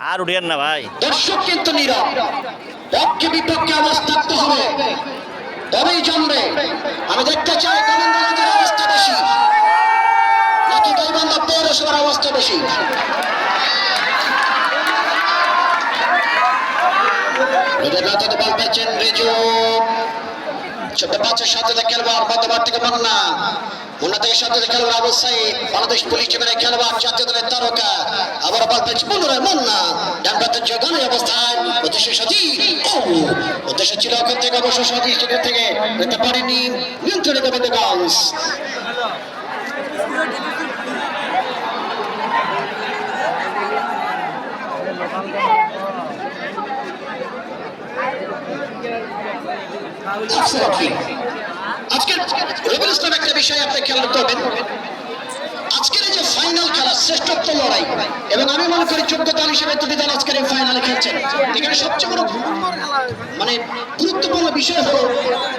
আর উঠিয়েন না ভাই। দর্শক কিন্তু নীরব, পক্ষে বিপক্ষে আওয়াজ থাকতে হবে, তবেই জমবে। আমি দেখতে চাই গোবিন্দগঞ্জের অবস্থা বেশি নাকি গাইবান্ধা পৌরসভার অবস্থা বেশি। বল পেয়েছেন রিজু, ছোট্ট বাচ্চার সাথে খেলোয়াড় মধ্যমাঠ থেকে মুন্না, মুন্না থেকে সাথে খেলোয়াড় আবু সাইদ, বাংলাদেশ পুলিশ টিমের খেলোয়াড় জাতীয় দলের তারকা। আবার বল পেয়েছে পুনরায় মুন্না, ডান প্রান্তের জগানের অবস্থান, উদ্দেশ্য সজীব, উদ্দেশ্য ছিল ওখান থেকে অবশ্য সজীব সেখান থেকে নিতে পারেনি, নিয়ন্ত্রণে গোবিন্দগঞ্জ। আজকের রবিউল ইসলাম একটা বিষয় আপনি খেয়াল করবেন, আজকের এই যে ফাইনাল খেলা শ্রেষ্ঠত্ব লড়াই, এবং আমি মনে করি যোগ্য দল হিসেবে দুটি দল আজকের এই ফাইনালে খেলছেন। এখানে সবচেয়ে বড় মানে গুরুত্বপূর্ণ বিষয় হলো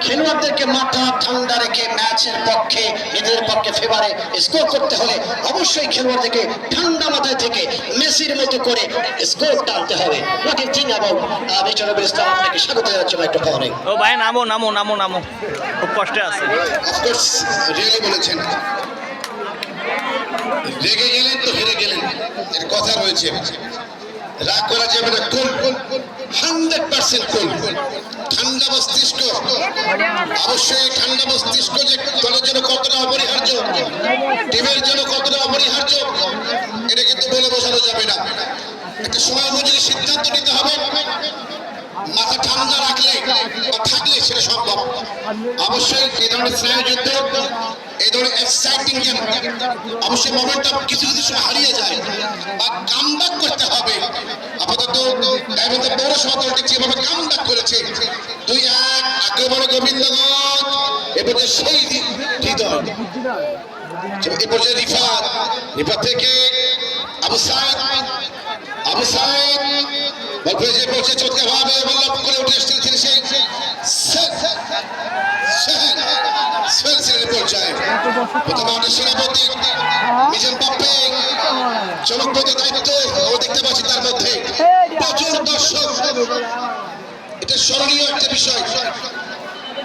খেলোয়াড়দেরকে মাথা ঠান্ডা রেখে ম্যাচের পক্ষে নিজেদের পক্ষে ফেভারে স্কোর করতে হলে অবশ্যই খেলোয়াড়দেরকে ঠান্ডা মাথায় থেকে মেসির মতো করে স্কোর টানতে হবে। What you think about mister Rabiul Islam? আপনাকে স্বাগত জানাচ্ছি মাইক্রোফোনে। ও ভাই নামো নামো নামো নামো, খুব কষ্টে আছে। অফকোর্স রিয়েলি বলেছেন, রেগে গেলেন তো হেরে গেলেন, এর কথা রয়েছে। রাগ করা যাবে না, কুল 100% কুল, ঠান্ডা মস্তিষ্ক। অবশ্যই ঠান্ডা মস্তিষ্ক যে দলের জন্য কতটা অপরিহার্য, টিমের জন্য কতটা অপরিহার্য, এটা কিন্তু বলে বোঝানো যাবে না। একটা সময় অনুযায়ী সিদ্ধান্ত নিতে হবে, মাথা ঠান্ডা রাখলে বা থাকলে সেটা সম্ভব। অবশ্যই এই ধরনের স্নায়ুযুদ্ধ, এই ধরনের এক্সাইটিং গেম অবশ্যই মোমেন্টাম কিছু কিছু সময় হারিয়ে যায় বা কামব্যাক করতে হবে। আপাতত গাইবান্ধা পৌরসভা দলটি যেভাবে কামব্যাক করেছে 2-1 আক্রমণে গোবিন্দগঞ্জ, এবার সেই হৃদয়, এ পর্যায়ে রিফাত থেকে আবু সাইদ, আবু সাইদ বলবে যে পৌঁছে চোখে ভাবে এবং লাভ করে উঠে এসেছিলেন সেই পর্যায়ে আমাদের সেনাপতি মিজান বাপ্পে চমকপ্রদ দায়িত্ব ও দেখতে পাচ্ছি তার মধ্যে প্রচুর দর্শক। এটা স্মরণীয় একটা বিষয়।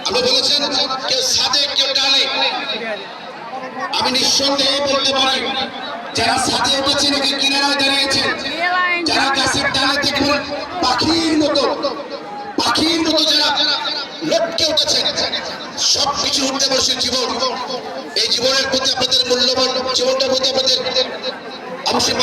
আপনি বলেছেন কেউ ছাদে কেউ ডালে, আমি নিঃসন্দেহে বলতে পারি যারা ছাদে উঠেছে নাকি কিনারায় দাঁড়িয়েছে, যারা গাছের ডালে থেকে পাখির মতো যারা লটকে উঠেছে, সবকিছু উঠতে বসে জীবন, এই জীবনের প্রতি আপনাদের মূল্যবান জীবনটার প্রতি আপনাদের অবশ্যই